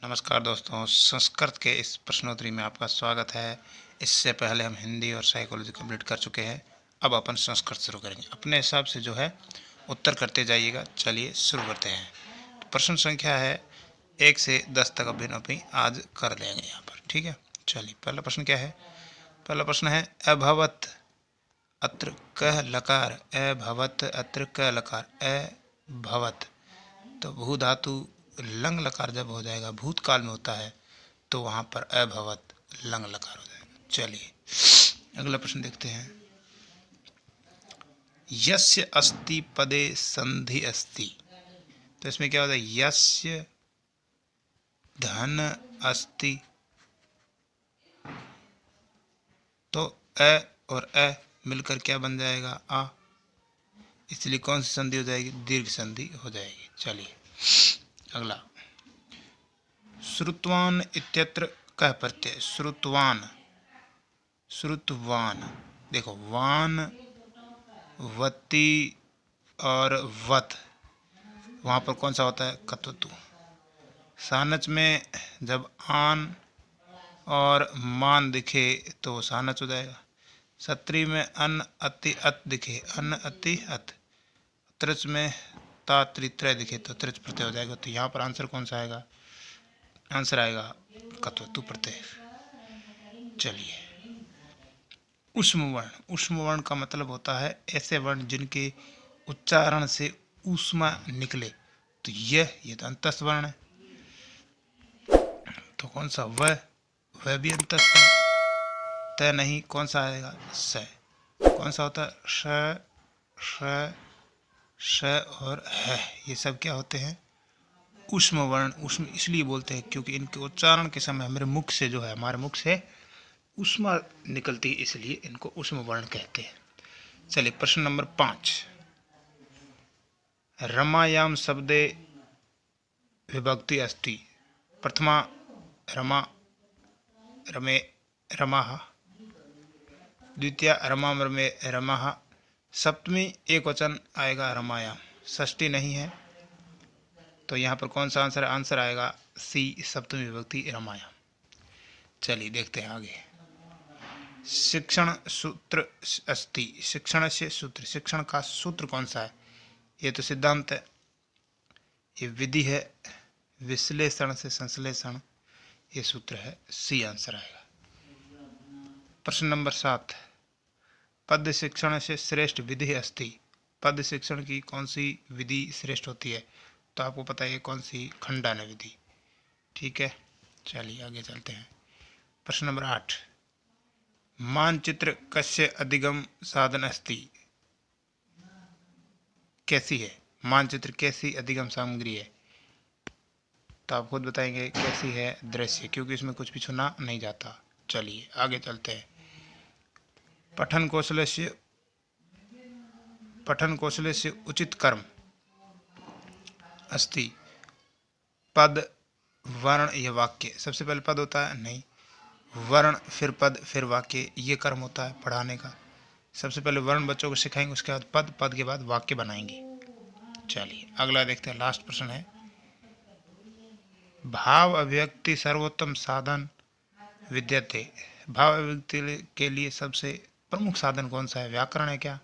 नमस्कार दोस्तों, संस्कृत के इस प्रश्नोत्तरी में आपका स्वागत है। इससे पहले हम हिंदी और साइकोलॉजी कंप्लीट कर चुके हैं। अब अपन संस्कृत शुरू करेंगे। अपने हिसाब से जो है उत्तर करते जाइएगा। चलिए शुरू करते हैं। तो प्रश्न संख्या है 1 से 10 तक अभिनय आज कर लेंगे यहाँ पर, ठीक है। चलिए पहला प्रश्न क्या है। पहला प्रश्न है अभवत अत्र कह लकार, अभवत अत्र कह लकार, अभवत। तो भू धातु लंग लकार जब हो जाएगा, भूतकाल में होता है, तो वहाँ पर अभवत लंग लकार हो जाएगा। चलिए अगला प्रश्न देखते हैं। यस्य अस्ति पदे संधि अस्ति। तो इसमें क्या होता है, यस्य धन अस्ति, तो अ और अ मिलकर क्या बन जाएगा, आ। इसलिए कौन सी संधि हो जाएगी, दीर्घ संधि हो जाएगी। चलिए अगला, श्रुतवान इत्यत्र कह प्रत्यय, श्रुतवान, श्रुतवान। देखो वान, वती और वत, वहाँ पर कौन सा होता है, कतुतु। सानच में जब आन और मान दिखे तो सानच हो जाएगा। सत्री में अन अति अत दिखे, अन अति अत। त्रिच में ता त्रित्रय दिखे तो त्रिच प्रत्यय हो जाएगा। तो यहाँ पर आंसर कौन सा आएगा, आंसर आएगा कतवतु प्रत्यय। चलिए ऊष्म वर्ण, ऊष्म वर्ण का मतलब होता है ऐसे वर्ण जिनके उच्चारण से ऊष्मा निकले। तो ये तो अंतस्थ वर्ण है। तो कौन सा, वह भी अंतस्थ है। तय नहीं, कौन सा आएगा, स। कौन सा होता है, श, श, श और है, ये सब क्या होते हैं, ऊष्म वर्ण। ऊष्म इसलिए बोलते हैं क्योंकि इनके उच्चारण के समय हमारे मुख से जो है, हमारे मुख से ऊष्मा निकलती है, इसलिए इनको ऊष्म वर्ण कहते हैं। चलिए प्रश्न नंबर 5। रमायाम शब्दे विभक्ति अस्ति। प्रथमा रमा, रमे रमाः, द्वितीय रमाम रमे रमाः, सप्तमी एक वचन आएगा रमायाम, षष्ठी नहीं है। तो यहाँ पर कौन सा आंसर, आंसर आएगा सी, सप्तमी विभक्ति रमायाम। चलिए देखते हैं आगे। शिक्षण सूत्र अस्ति, शिक्षण से सूत्र, शिक्षण का सूत्र कौन सा है, ये तो सिद्धांत है, ये विधि है, विश्लेषण से संश्लेषण, ये सूत्र है, सी आंसर आएगा। प्रश्न नंबर 7। पद शिक्षण से श्रेष्ठ विधि अस्ति। पद शिक्षण की कौन सी विधि श्रेष्ठ होती है, तो आपको पता है कौन सी, खंडान विधि, ठीक है। चलिए आगे चलते हैं। प्रश्न नंबर 8। मानचित्र कस्य अधिगम साधन अस्ति। कैसी है, मानचित्र कैसी अधिगम सामग्री है, तो आप खुद बताएंगे कैसी है, दृश्य, क्योंकि इसमें कुछ भी छूना नहीं जाता। चलिए आगे चलते हैं। पठन कौशल से उचित कर्म अस्ति। पद, वर्ण या वाक्य। सबसे पहले पद होता है, नहीं, वर्ण फिर पद फिर वाक्य, ये कर्म होता है पढ़ाने का। सबसे पहले वर्ण बच्चों को सिखाएंगे, उसके बाद पद, पद के बाद वाक्य बनाएंगे। चलिए अगला देखते हैं, लास्ट प्रश्न है। भाव अभिव्यक्ति सर्वोत्तम साधन विद्यते। भाव अभिव्यक्ति के लिए सबसे प्रमुख साधन कौन सा है, व्याकरण है क्या,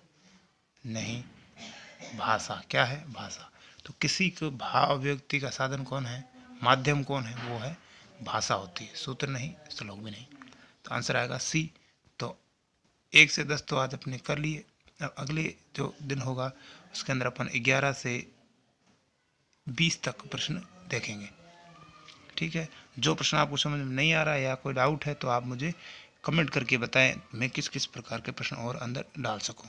नहीं, भाषा। क्या है, भाषा। तो किसी को भाव अभिव्यक्ति का साधन कौन है, माध्यम कौन है, वो है भाषा होती है, सूत्र नहीं, श्लोक भी नहीं। तो आंसर आएगा सी। तो 1 से 10 तो आज अपने कर लिए। अब अगले जो दिन होगा उसके अंदर अपन 11 से 20 तक प्रश्न देखेंगे, ठीक है। जो प्रश्न आपको समझ में नहीं आ रहा है या कोई डाउट है तो आप मुझे कमेंट करके बताएं, मैं किस किस प्रकार के प्रश्न और अंदर डाल सकूं।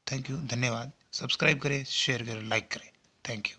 थैंक यू, धन्यवाद। सब्सक्राइब करें, शेयर करें, लाइक करें। Thank you.